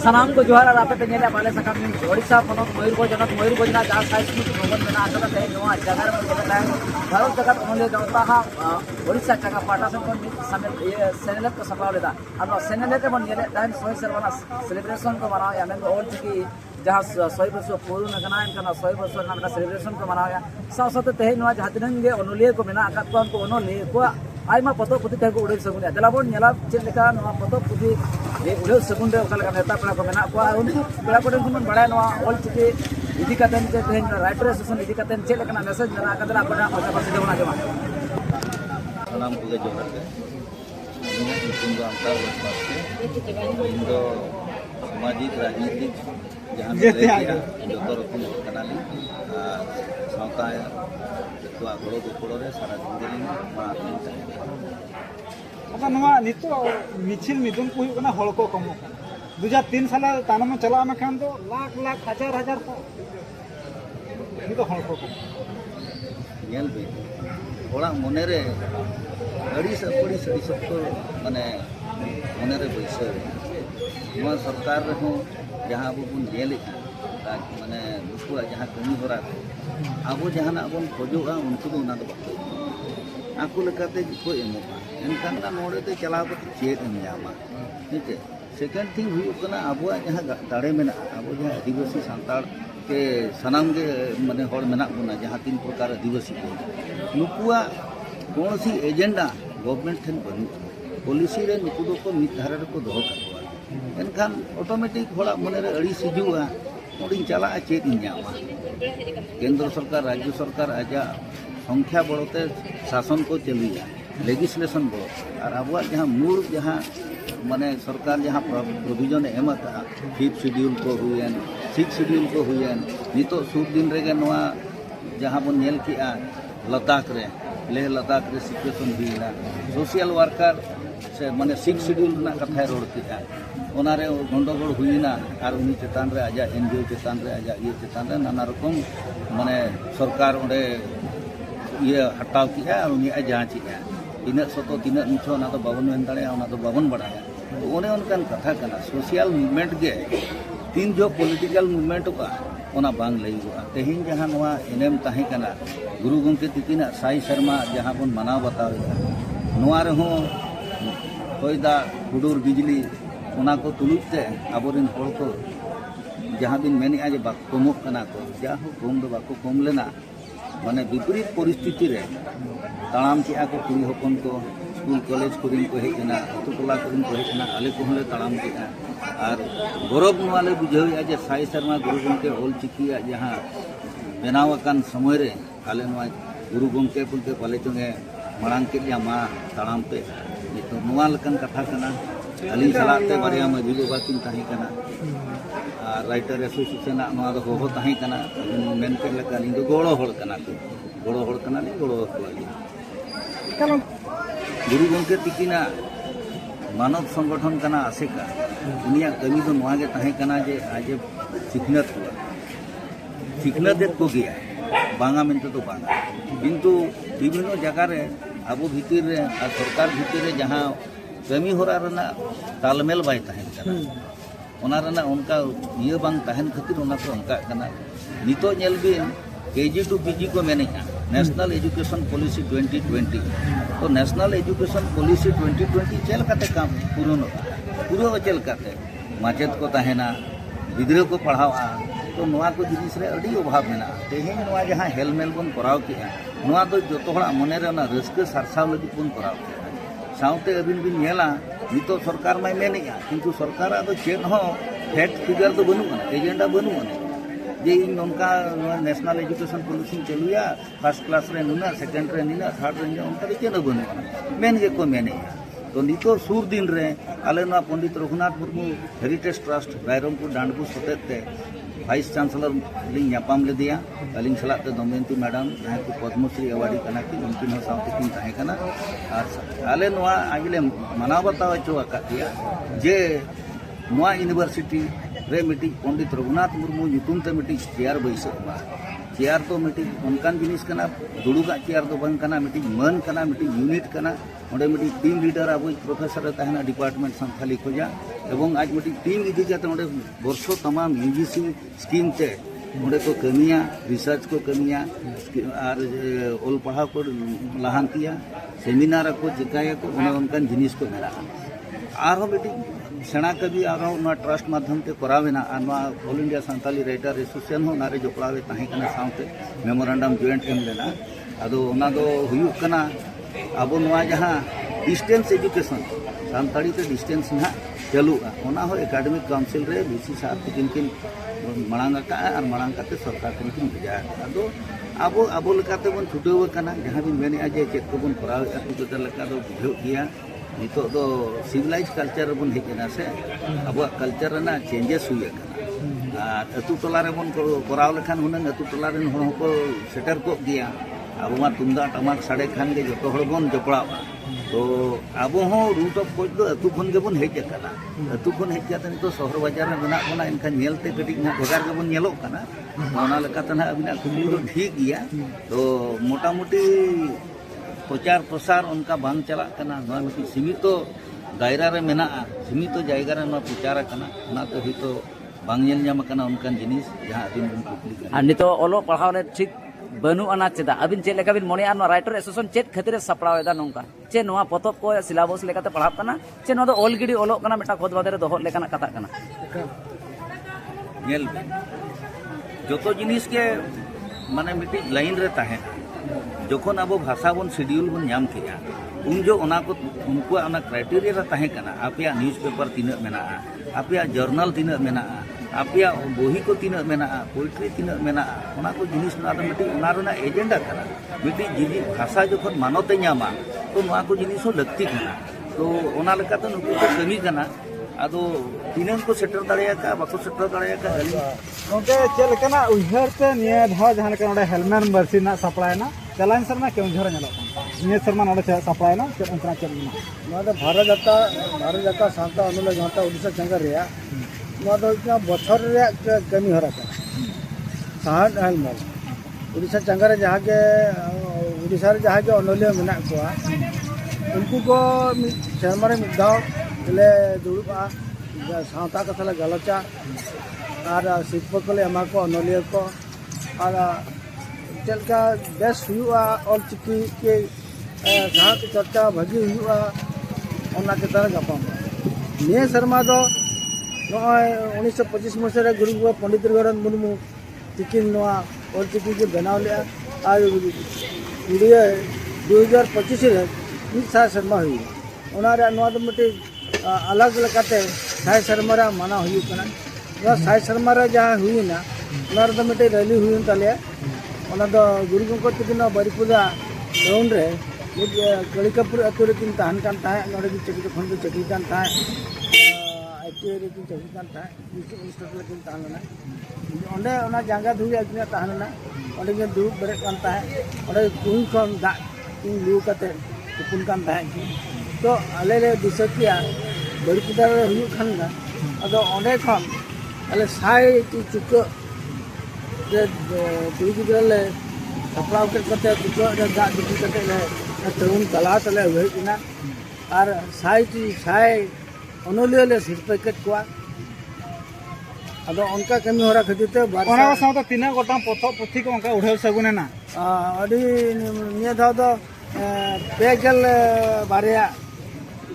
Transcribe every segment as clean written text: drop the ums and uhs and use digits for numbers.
सामान को जोहार और आपे तेने पाले सकाम ओडिशा पनत मयूरभंज जहाँ साइस्मिक भवन में आकर जगह भारत जगत उन्होंने गाँव ओडिशा जगह पाटा से सेनेलेट को सफा लेदा अब सेनेलेट बन तहन 100 सेरवाना सेलिब्रेशन को मनाया मैं ओल चिकी जहाँ 100 वर्ष पूर्ण करना 100 वर्ष सेलिब्रेशन को मनाया साथ साथ तेहन जहाँ तीन अनुलिया को मेना उनको अनुलिया को आयमा पतो पुथी तक उड़े सगुन दलाबन नेला चेलेका पतो पुथी उड़े सगुन नेता पेड़ा को मेना को उनको पेड़ा को बड़ा ऑल चिकी इदी तेहन राइटर एसोसिएशन इदी चेलेका मेसेज मेना कदरा अपना जमा जमा सामान को जोहार सामाजिक राजनीतिक जहाँ जो रकम सावता गड़ो गपड़े सारा दिन मिचिल मिदुन को हड़ को कम 2003 साल तानम में चला में खान तो लाख लाख हजार हजार को हड़ को कम हड़ा मनरे अड़ीस अड़ीस माने मनरे बैसे सरकार रहो जहाँ अब बन माने नुकुआ जहाँ कमी हरा अब जहाँ बन खोजा उनको आको लेकाते को एनखान नोड़े चलाव चेद नामा ठीक है सेकेंड थिंग हुआ अब जहाँ दाड़े में अब जहाँ आदिवासी सानताड़ के सानाम गे माने हड़ मेना बना जहाँ 3 प्रकार आदिवासी को नुकुआ कौन सी एजेंडा गवर्नमेंट ठेन बनू पॉलिसी रे नुकु को मिद धारे को दोह का एनखान ऑटोमेटिक हड़ा मनरे अड़ी हिजुआ ओडी चला चेद नामा केंद्र सरकार राज्य सरकार आजा संख्या बढ़ते शासन को चलुया लेजिस्लेशन बढ़ो और अब जहाँ मूल जहाँ माने सरकार जहाँ प्रोविजन एम 5th शेड्यूल को हुए 6th शेड्यूल को हुए नित सुर दिन रे जहाँ बन नेल किया लद्दाख रे लेह लद्दाख रे सिचुएशन हुईना सोशल वर्कर से माने 6th शेड्यूल कथा रोड़ किया ओनारे गंडगोल हुईना और उनी चेतान रे आजा एनजीओ चेतान रे आजा ये चेतान रे नाना रकम माने सरकार ओडे ये हटाव किया और उनी जांच किया तीन सतो तीन मीठो ना तो बाबन मेन दाड़े ना तो बाबन बढ़ाया तो ओने उनकान कथा कना सोशल मूवमेंट के तीन जो पॉलिटिकल मूवमेंट का ओना बांग लईगोआ तेहिन जहां नवा एनेम ताहे कना गुरु गंके तिकिना साई शर्मा जहां बन मनाव बतावेगा नवा रहो होयदा हुडूर बिजली ओना को तुलुते आबोरिन हड़ को जहां दिन मेनिया जे बाको कमोक कना को जाहो कम दो बाको कम लेना माने विपरीत परिस्थिति रे ताड़ाम किया को कुड़ी हपन को स्कूल कॉलेज कुरिन को हेजना अतु टोला कुरिन को हेजना आले को हले ताड़ाम किया और गौरव नाले बुझावे जे साई शर्मा गुरु गंके ऑल चिकिया जहां बनावकान समय रे आले नवा गुरु गंके पुलके पाले चंगे मांग के मा ताड़ाम पे तो नवा लकन कथा कना अली सलाते बारिया में बिलो बाकिन ताही कना राइटर एसोसिएशन हो ताही कना मेन के लका ली गोड़ो हड़ कना को गोड़ो हड़ कना ली गोड़ो हड़ गुरु गंके तिकिना मानव संगठन कना आसेका उनिया कमी तो नवा गे ताही कना जे आज सिखनत हुआ सिखनत को गया बांगा मेनते तो बांगा किंतु विभिन्न जगह रे अब भीतर रे सरकार भीतर रे जहाँ कमी होरा रना तालमेल बाय ताहेन कना ओना रना उनका ये बांग ताहेन खातिर ओना को उनका कना नितो नेल बिन केजी टू पीजी को मेनेगा नेशनल एजुकेशन पॉलिसी 2020 तो नेशनल एजुकेशन पॉलिसी 2020 चल काते काम पूरो चल काते माचेद को ताहेना गिद्रो को पढ़ावा तो नवा को जिनिस रे अड़ी अभाव मेना तेहें नवा जहां हेलमेल बन कराव के नवा तो जतो हड़ा मने रे ना रस्क सरसाव लगी बन कराव के साउते अबिन बिन नेला नितो सरकार माय मेनेया किंतु सरकार तो चेन हो फैक्ट फिगर तो बनू एजेंडा बनू जे इन नोनका नेशनल एजुकेशन पॉलिसी चलुया फर्स्ट क्लास रे नुना सेकंड रे निना थर्ड रे उनका चेन बनू मेन के को मेनेया तो नितो सुर दिन रे आले ना पंडित रघुनाथ मुर्मू हेरिटेज ट्रस्ट रायरंगपुर डांडबू सतेते वाइस चांसलर लिंग नापाम ले दिया अलिंग सलाते दमयंती मैडम जहां की पद्मश्री अवार्डी कना की उनकी हो साउते किन ताहे कना आले नवा आगिले मनाव बताव चो आका दिया जे नवा यूनिवर्सिटी रे मिटी पंडित रघुनाथ मुर्मू युतुम ते मिटी चेयर बैसे चेयर तो मिटी उनकान जिनिस कना दुड़ुगा चेयर तो बंग कना मिटी मन कना मिटी यूनिट कना ओडे मिटी टीम लीडर अब प्रोफेसर ताहना डिपार्टमेंट संथाली खोजा एवं आज मिटी टीम इदी जाते ओडे वर्षो तमाम यूजीसी स्कीम ते ओडे को कमिया रिसर्च को कमिया और ओल पढ़ाव को लहांतिया सेमिनार को जिकाया को उनकान जिनिस को मेरा आरो मिटी सेना कभी आरो ट्रस्ट माध्यम ते करावेना all India Santali writer association हो नारे जोपड़ावे ताहे कना साउते मेमोरेंडम जॉइंट एम लेना अदो ओना दो हुयु कना अब जहाँ डिस्टेंस एजुकेशन सानताड़ी ते डिस्टेंस ना चलुआ ओना हो एकेडमिक काउंसिल रे बीसी साहब किन मांग का और मांग करते सरकार किन भेजा अदो अब अब लेकाते बन छुटेव कना जहाँ भी मेने जे चेक को बन करावे तो लेका दो बुझो गया नितो दो सिविलाइज कल्चर बन हेजना से अब कल्चर ना चेंजेस हुए कना अतु टोला रे बन कराव लेखान हुना अतु टोला रे हण को सेटर को गया अब मा तुमदा टमाक साड़े खान के जो हड़ बन जपड़ावा तो अब हो रूट ऑफ खोज दो अतु खन के बन हेज कना अतु खन हेज जाते तो शहर बाजार में बना बना इनका नेलते कटी भेगार के बन नेलो कना ओना लेकाते ना अबिना खुली तो ठीक गया तो मोटा मोटी प्रचार प्रसार उनका बांग चला कना नवा मिटी सीमित तो दायरा रे मेना सीमित तो जायगा रे ना प्रचार कना ना तो ही तो बांग नेल ᱧᱟᱢ कना उनकान जिनिस जहां अबिन बन कुकली और नितो ओलो पढ़ाव रे ठीक बनू अना चेदा अबिन चेद लेका बिन मोने आर राइटर एसोसिएशन चेद खातिर सपड़ाव एदा नोंका चे नोआ पतब को सिलेबस लेकाते पढ़ाव कना चे नो दो ऑलरेडी ओलो कना मेटा खोद बादरे दोहो लेकाना कथा कना नेल जोतो जिनिस के माने मिटी लाइन रे ताहे जोखन अब भाषा बन शेड्यूल बन नाम किया उन जो ओना को उनको ओना क्राइटेरिया रे ताहे कना आपया न्यूज़ पेपर तीन मेना आपया जर्नल तीन मेना आपया बोही को तीन मेना पोइट्री तीन मेना ओना को जिनिस ना मिटी ओना रना एजेंडा कना मिटी जिनि भाषा जोखन मानते नामा तो नोआ को जिनिस हो लगती कना तो ओना लेकाते नुकु को कमी कना आदो तीनन को सेटर दाड़िया का बाको सेटर दाड़िया का नोके चल कना उहर ते निया धा जहां का नोडे हेलमेट बरसी ना सप्लाई ना चलान शर्मा क्यों झर नेलो निया शर्मा नोडे सप्लाई ना अंतरा चलना नोडे भारत जाता सांता अनुले जहां ओडिसा चंगा रिया नोडे इतना बछर रे कमी हरा का साहड हेलमेट ओडिसा चंगा रे जहां के ओडिसा रे जहां के अनुले मेना को उनको को शर्मा रे मिदाव ले दुड़ुबा सावता कथला गलचा और शिल्प को एमा को अनलिया को और चलका बेस हुआ और चिकी के साथ चर्चा भागी हुआ ओना के तरह गपम निये शर्मा दो नय 1925 मसरे गुरु पंडित रघुनाथ मुर्मू चिकिन नवा और चिकी के बनाव लिया और वीडियो 2025 रे मिसा शर्मा हुई ओना रे नवा दो मिटे अलग लेकाते साय शर्मा माना हुई कना साय शर्मा जहाँ हुई ना तो मिटे रैली हुई ताले गुरु गंको तकिन बारीपुदा टाउन रे कलिकापुर अतुरे किन तहन कान ताहे नोडे की चकी खन की चकी कान ताहे आईटीआई रे किन चकी कान ताहे इंस्टिट्यूट किन तहन ना ओंडे ओना जांगा धुई अगिना तहन ना ओंडे के दुब बरे कान ताहे ओंडे कुई खन दा किन लू काते कुन कान ताहे तो आले रे दिसकिया बारीपुदा रे हुई खान ना अदो ओंडे खन आले साय की चुक जे दुई गिदरा ले सपड़ाव के कते चुक रे दा दुकी कते ले तरुण तला तले हुई किना और साय की साय अनलियो ले सिरपेकेट को अदो उनका कमी होरा खदिते ओना साथ तीना गोटा पथो पथी को उनका उठाव सगुने ना अडी निया दाव दो पेगल बारिया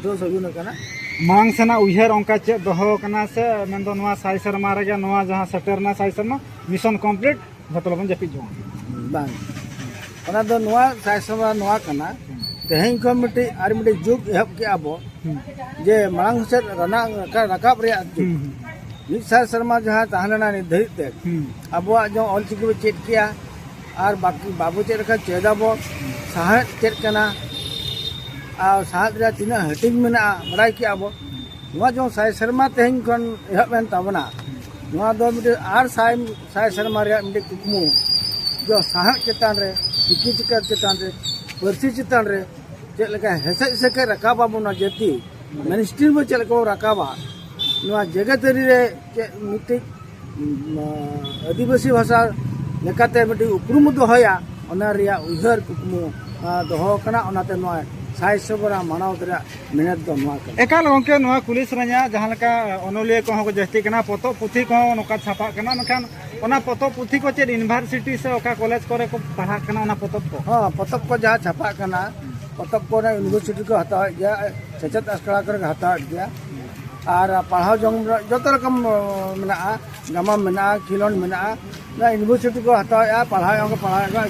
दो सगुने कना मांग सेना उयहर ओंका चे दहो कना से मेंदो नवा साई शर्मा रे नवा जहां सेटरना साई शर्मा मिशन कंप्लीट जतलबन जपि जो बांग ओना दो नवा साइसमा नवा कना तेहें को मिटी आर मिटी जुग एहब के आबो जे मांग से रना रकाब रे मिट साई शर्मा जहां तहलना नि धरिते अबो जो ऑलचिकी बे चेक किया और बाकी बाबू चेक रखा चेदाबो साहत चेक कना और साहत रे तीना हटिंग मेना बड़ाई के आबो नवा जो साई शर्मा तेहें कोन एहब एन तबना नवा दो मिटी आर साई शर्मा रे मिटी कुकमु जो साहत चेतान रे चिकी चिका चेतान रे पर्सी चेतान रे चेक लगा हेसे से के रकाबा बना जेती मिनिस्ट्री में चेक को रकाबा नवा जगतरी रे मिटी आदिवासी भाषा लेकाते मिटी उपरुम दोहया ओना रिया उहर कुकमु दोहो कना ओनाते नवा साई सबरा मानाव दरा मेहनत दो नवा का एकाल गंके नवा पुलिस रኛ जहां लका अनोलिया को को जस्ती कना पतो पुथी को नका छापा कना नखान ओना पतो पुथी को चे यूनिवर्सिटी से ओका कॉलेज करे को पढ़ा कना ओना पतो को हां पतो को जहां छापा कना पतो को ना यूनिवर्सिटी को हता गया सचत अस्कड़ा कर हता गया और पढ़ाओ जंग जत रकम मेना गामा मेना खिलोन मेना ना यूनिवर्सिटी को हता पढ़ाओ को पढ़ाएगा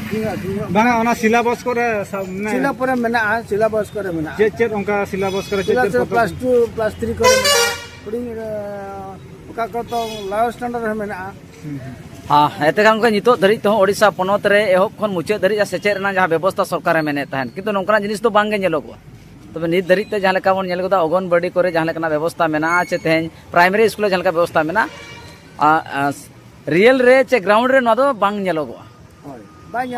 बांगा ओना सिलेबस करे सिला पर मेना सिलेबस करे मेना चे ओंका सिलेबस करे चे प्लस 2 प्लस 3 करे मेना पुडिंग ओका को तो लाव स्टैंडर्ड मेना हाँ एते खान नितो धरी तो ओडिशा पनत रे एहब खन मुचे धरी सेचेद रना जहां व्यवस्था सरकार मेने तहन किंतु नोकना जिनिस तो बांगे नेलोगो तबे नित धरी ते जहां लेका बन नेल गोदा अगनबाड़ी करे जहां लेका व्यवस्था मेना चे तेहन प्राइमरी स्कूल जहां लेका व्यवस्था मेना रियल रे चे ग्राउंड रे न दो बांग नेलोगो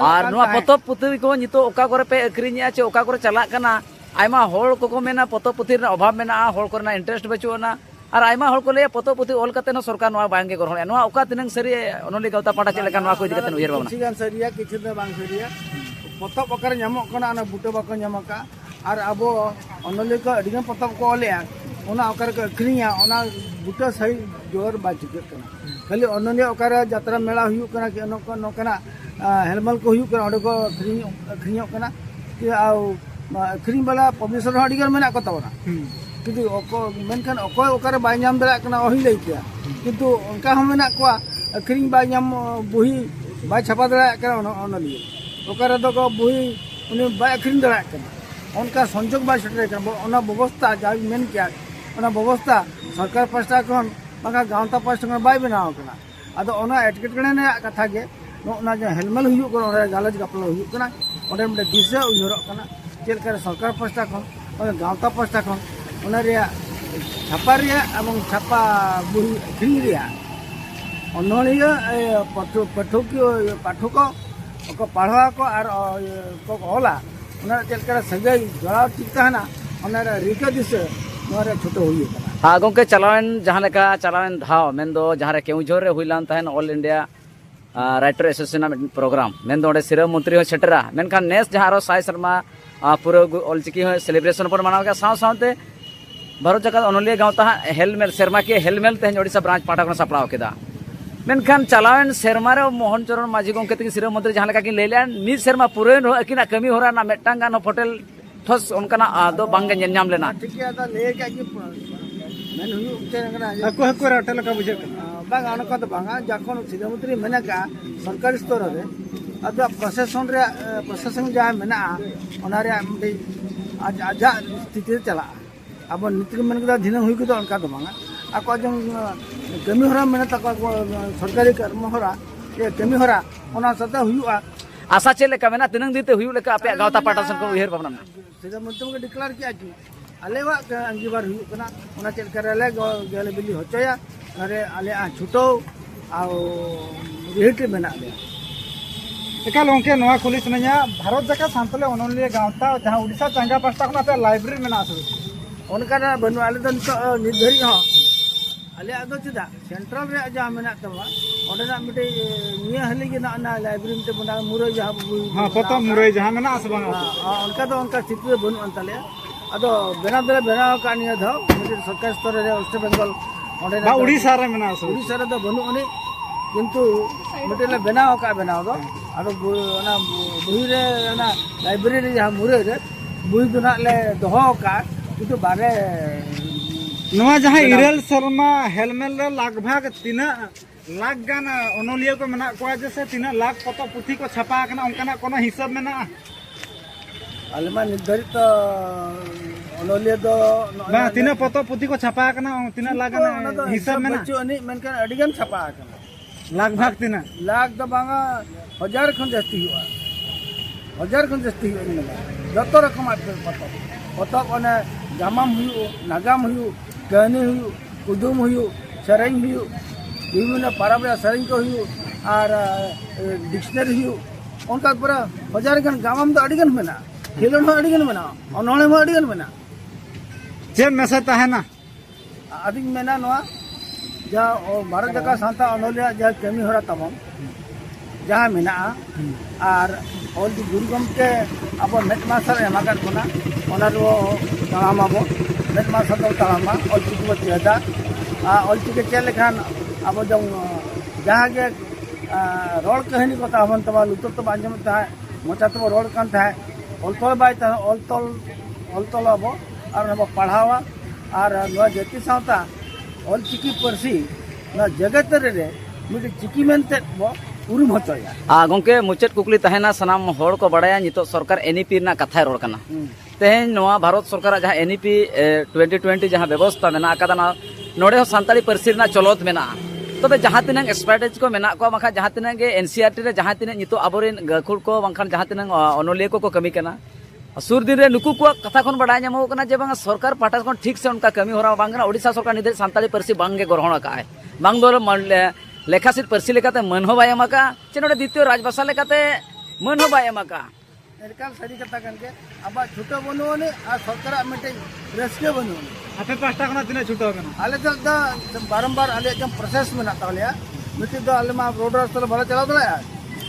और नुआ पतब पुथी को नितो ओका करे पे अखरिनिया चे ओका करे चला कना आयमा होल को मेना पतब पुथी रे अभाव मेना होल करना इंटरेस्ट बचुना और आयमा होल को ले पतो पुथी ऑल कते न सरकार नवा बांगे ग्रहण नवा ओका तिनंग सरी ओनली गौता पाटा चलेका नवा को दिकते उयर बाबना किछिगान सरिया किछु दे बांग सरिया पतो पकर ᱧᱟᱢᱚᱜ ᱠᱟᱱᱟ ᱚᱱᱟ ᱵᱩᱴᱟᱹ ᱵᱟᱠᱚ ᱧᱟᱢᱟᱠᱟ और ᱟᱵᱚ ᱚᱱᱚᱞᱤᱭᱟᱹ ᱠᱚ ᱟᱹᱰᱤᱜᱟᱱ ᱯᱚᱛᱚᱵ ᱠᱚ ᱚᱞᱮᱜᱼᱟ ᱚᱱᱟ ᱚᱠᱟᱨᱮ ᱠᱚ ᱟᱹᱠᱷᱨᱤᱧᱟ ᱚᱱᱟ ᱵᱩᱴᱟᱹ ᱥᱟᱹᱦᱤ ᱡᱳᱨ ᱵᱟᱭ ᱴᱷᱤᱠᱟᱹᱜ ᱠᱟᱱᱟ ᱠᱷᱟᱹᱞᱤ ᱚᱱᱚᱞᱤᱭᱟᱹ ᱚᱠᱟᱨᱮ ᱡᱟᱛᱨᱟ ᱢᱮᱞᱟ ᱦᱩᱭᱩᱜ ᱠᱟᱱᱟ कि ᱱᱚᱝᱠᱟᱱᱟᱜ ᱦᱮᱞᱢᱮᱞ ᱠᱚ ᱦᱩᱭᱩᱜ ᱠᱟᱱᱟ ᱚᱸᱰᱮ ᱠᱚ ᱟᱹᱠᱷᱨᱤᱧᱚᱜ ᱠᱟᱱᱟ कि ᱟᱹᱠᱷᱨᱤᱧ ᱵᱟᱞᱟ ᱯᱟᱵᱽᱞᱤᱥᱟᱨ ᱦᱚᱸ ᱟᱹᱰᱤᱜᱟन ᱢᱮᱱᱟᱜ ᱠᱚ ᱛᱟᱵᱚᱱᱟ किंतु मेनखान अकय ओकारे बाय नाम दाड़ा कना ओहि लई किया किंतु उनका हम मेना को अखरिंग बाय नाम बुही बाय छापा दाड़ा कना ओनलिए ओकारे दो को बुही उनी बाय अखरिंग दाड़ा कना उनका संजोग बाय सेटर कना ओना व्यवस्था जा मेन किया ओना व्यवस्था सरकार पास्टा कोन बाका गांवता पास्टा कोन बाय बनाव कना आदो ओना एटकेटकणे ने कथा गे ओना जो हेलमेल हुयु कोन ओरे गालज गपलो हुयु कना ओडे मडे दिशा उयरो कना चेल करे सरकार पास्टा कोन ओना गांवता पास्टा कोन ओना रे छापा रे एवं छापा बुही अखरिंग रे अनलिया पाठक को पढ़वा को और को होला ओना चेल करे सगै जड़ा ठीक ताना ओना रे रिका दिसे नोरे छोटो हुई हाँ गोंके चलावन जहां लेका चलावन धाव मेंदो जहां रे केउझोर रे हुइलान तहन all India writer association programme मेंदो ओडे सिरा मंत्री हो सेटरा मेनखान नेस जहां रो साई शर्मा पूरा ऑलचिकी हो सेलिब्रेशन पर मनाव के साव सावते भारत जगत अनलिया गांवता हेलमेल शर्मा के हेलमेल तेहन ओडिशा ब्रांच पाटा को सपड़ाव केदा मेनखान चलावन शर्मा रे मोहन चरण माझी गोंके तक सिरा मंत्री जहां लेका कि लेलेन नि शर्मा पुरेन हो अकिना कमी होरा ना मेटांग गानो होटल ठोस उनकना दो बांगे नेल नाम लेना ठीक है दा ले का कि मेन हुयु तेनगना हको होटल का बुझे बांग अनका तो बांगा जखन सिरा मंत्री मेनका सरकारी स्तर रे अदा प्रशासन जहां मेना ओना रे आज आजा स्थिति चला अब नीति मेन के दिन हुई को उनका तो बांगा आको जो कमी हरा मेना तक सरकारी कर्म हरा ये कमी हरा ओना सदा हुयुआ आशा चले का मेना तिनंग दीते हुयु लेका आपे गावता पाटासन को उहेर बाबना सीधा मंत्री को डिक्लेयर किया कि अलेवा अंगीबार हुयु कना ओना चेल करले गेले बिली होचया अरे आले छुटो आ रिहिट मेना ले एकाल गंके नवा पुलिस नया भारत जका सांतले अनलिया गावता जहां ओडिशा चांगा पास्टा खना पे लाइब्रेरी मेना आसे उनका बनु आले तो निर्धारित हाँ आले आदो चुदा सेंट्रल रे जहां मेना तबा ओडना मिटे निया हली के ना लाइब्रेरी में बना मुरई जहां हां पतो मुरई जहां मेना आसे बांगा उनका तो उनका स्थिति बनु अंतले अदो बेना दरे बेना का निया ध मिटे सरकार स्तर रे वेस्ट बंगाल ओडना ओडिशा रे मेना आसे ओडिशा रे तो बनु अने किंतु मिटे ले बेना का बेना दो अदो ना बुही रे ना लाइब्रेरी जहां मुरई रे बुही दुना ले दोहो का किंतु बारे नवा जहां इरल शर्मा हेलमेल रे लगभग 3 लाख गान अनोलिया को मेना को जैसे 3 लाख पतो पुथी को छपा कना उनका कोनो हिसाब मेना अलमा निर्धारित अनोलिया दो बा 3 पतो पुथी को छपा कना 3 लाख गान हिसाब मेना बच्चों मेनकान अडिगन छपा कना लगभग 3 लाख दो बांगा हजार खन जास्ती हुआ हजार खन जास्ती हुआ जतो रकम पतो पतो ओने गामाम हुयु नागाम हुयु कहनी हुयु कुदुम हुयु सेरेंग हुयु विभिन्न पारंपरिक सेरेंग को हुयु और डिक्शनरी हुयु उनका पूरा हजार गन गामाम तो अडिगन मेना खेलोन हो अडिगन मेना अनोले हो अडिगन मेना जे मेसे तहना अधिक मेना नवा जा भारत जका सांता अनोलिया जा कमी होरा तमाम जहाँ मेना और ऑल दी गुरु गमके अब मेट मास्टर एमाकान कोना ओनार वो तलामाबो मेट मास्टर तो तलामा ऑल चिकु बच्चे हदा ऑल चिके चले खान अब जब जहाँ के रोड कहानी को तावन तबा लुतो तो बांजम था मोचा तो रोड कान था ऑल तोल बाय था ऑल तोल अब और अब पढ़ावा और नो जति सांता ऑल चिकी परसी ना जगत रे मिड चिकी मेनते बो उरुम होचोया गोंके मुचाद कुकली तहना सनाम होड़ को बड़ाया नितो सरकार एनईपी ना कथा रोड कना तेहेन नोआ भारत सरकार जहां एनईपी 2020 जहां व्यवस्था मेना आकादा ना नोडे हो सांताली परसी ना चलत मेना तबे जहां तिनंग स्ट्रेटेजी को मेना को माखा जहां तिनंग गे एनसीईआरटी रे जहां तिनंग नितो आबोरेन गखुड़ को बांखान जहां तिनंग अनोलिया को कमी कना सुर दिन रे नुकु को कथा खन बड़ाय नामो कना जे बांग सरकार पाटा खन ठीक से उनका कमी होरा बांगना ओडिसा सरकार निदे सांताली परसी बांगे ग्रहण का है बांग दो लेखासिट परसी लेकाते मन हो बाय एमाका चे नोडे द्वितीय राजभाषा लेकाते मन हो बाय एमाका एरकाल सरी कथा कनके अब छुटो बनोने आ सरकार मिटे रसके बनोने आपे पास्ता कना तिना छुटो कना आले तो बारंबार आले एकदम प्रोसेस में ना तालिया मिटे दो आले मा रोड रास्ता भला चला दला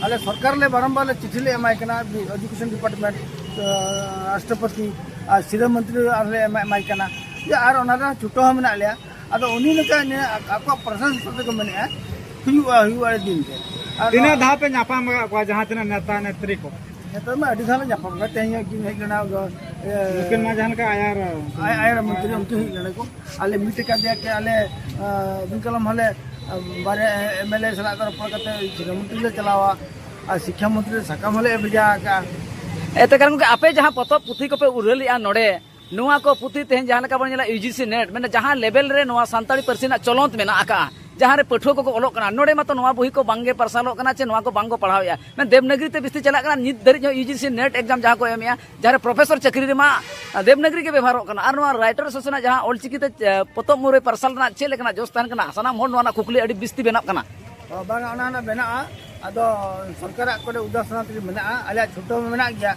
आले सरकार ले बारंबार चिट्ठी ले एमाय कना एजुकेशन डिपार्टमेंट राष्ट्रपति सीएम मंत्री आले एमाय कना जे आर ओना छुटो हम ना आले अदो उनी लका ने आपका प्रशासन पद को मने हुआ दिन के तिना धा पे नापा को जहां तिना नेता नेत्री को तो मैं अडी साल जापा में तेहे कि हे गना लेकिन मा जहां का आयर मंत्री उनके ही गने को आले मीट का दिया के आले विकलम हले बारे एमएलए सला कर पकते मंत्री ले चलावा आ शिक्षा मंत्री सकाम हले भेजा का एते कारण के आपे जहां पतो पुथी को पे उरलिया नोडे नुआ को पुथी तेहन जहां का बनेला यूजीसी नेट माने जहां लेवल रे नुआ सांताली परसी ना चलंत मेना आका जहां रे पठुआ को ओलोक कना नोडे मातो नुआ बही को बांगे परसालोक कना चे नुआ को बांगो पढ़ावया मैं देवनगरी ते बिस्ती चला कना नित दरि यूजीसी नेट एग्जाम जहां को एमिया जहां प्रोफेसर चक्री रे मा देवनगरी के व्यवहार कना और नुआ राइटर सोसना जहां ऑलचिकी ते पतो मुरे परसाल ना चे लेकना जोस्तान कना सनाम होड़ नुआ खुकली अडी बिस्ती बेना कना बांगा ओना बेना अदो सरकार कोडे उदासना ते मेना आले छोटो मेना गया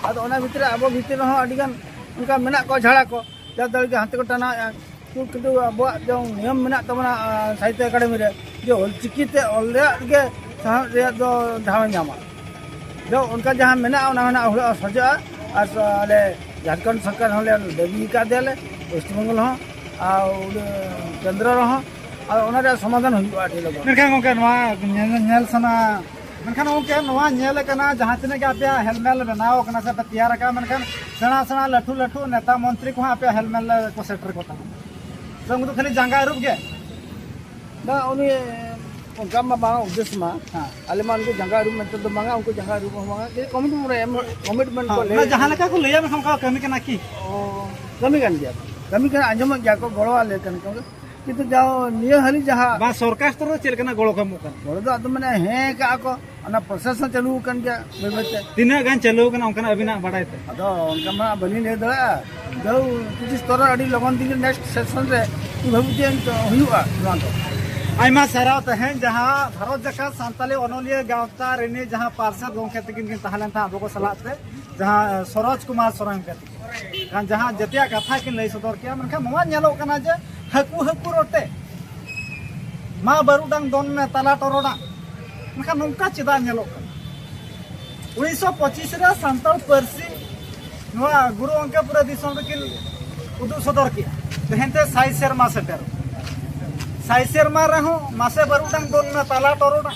अदो ओना भितर अब भितर हो अडिगान उनका मेना को झाड़ा को जा दल के हाथ को टाना किंतु अब जो नियम मेना तमना साहित्य एकेडमी रे जो ऑलचिकी ते ऑल के रे दो धाव जामा जो उनका जहां मेना ओना ओना सजा आले झारखंड सरकार हले देवी का देले वेस्ट बंगाल हो आ केंद्र रहो और ओना रे समाधान हुआ आठी लोग मेनखान गोके नवा नेल सना मेनखान गोके नवा नेल कना जहां तिना के आपे हेलमेल बनाओ कना से तैयार का मेनखान सना सना लठू लठू नेता मंत्री को आपे हेलमेल को सेटर को ता तो खाली जांगा रूप के ना उनी उनका मा बांगा उद्देश्य मा आले मान को जंगा रूप में तो बांगा उनको जंगा रूप मांगा के कमिटमेंट को ले जहां लका को लेया में हम का कमी केना की कमी कान गया कमी का आंजम गया को गळवा ले कन किंतु जाओ निय हली जहां बा सरकार तो चेल केना गळो कम कन गळो तो अदम माने हे का को अना प्रशासन चालू कन गया बेबते तीना गान चालू कना उनका अबिना बडाय ते अदो उनका मा बनी ले दला जो किछि स्तर अडी लगन दिन नेक्स्ट सेशन रे कि भबुते हुआ तो आयमा सराव तहन जहां भारत जका सांताली अनोलिया गावता रेने जहां पार्षद गोंखे तकिन तहलन था अबको सलाते जहां सरोज कुमार सोरेन के कान जहां जतिया कथा किन लई सदर किया मनखा नवा नेलो कना जे हकु हकु रोटे मा बरुडांग दोन में तला टरोडा मनखा नोंका चिदा नेलो 1925 रे सांताल परसी नवा गुरु अंके पूरा दिसम किन उदु सदर किया तहनते साई शर्मा सेटर साई शर्मा रहो मासे बरुडांग दोन में तला टरोडा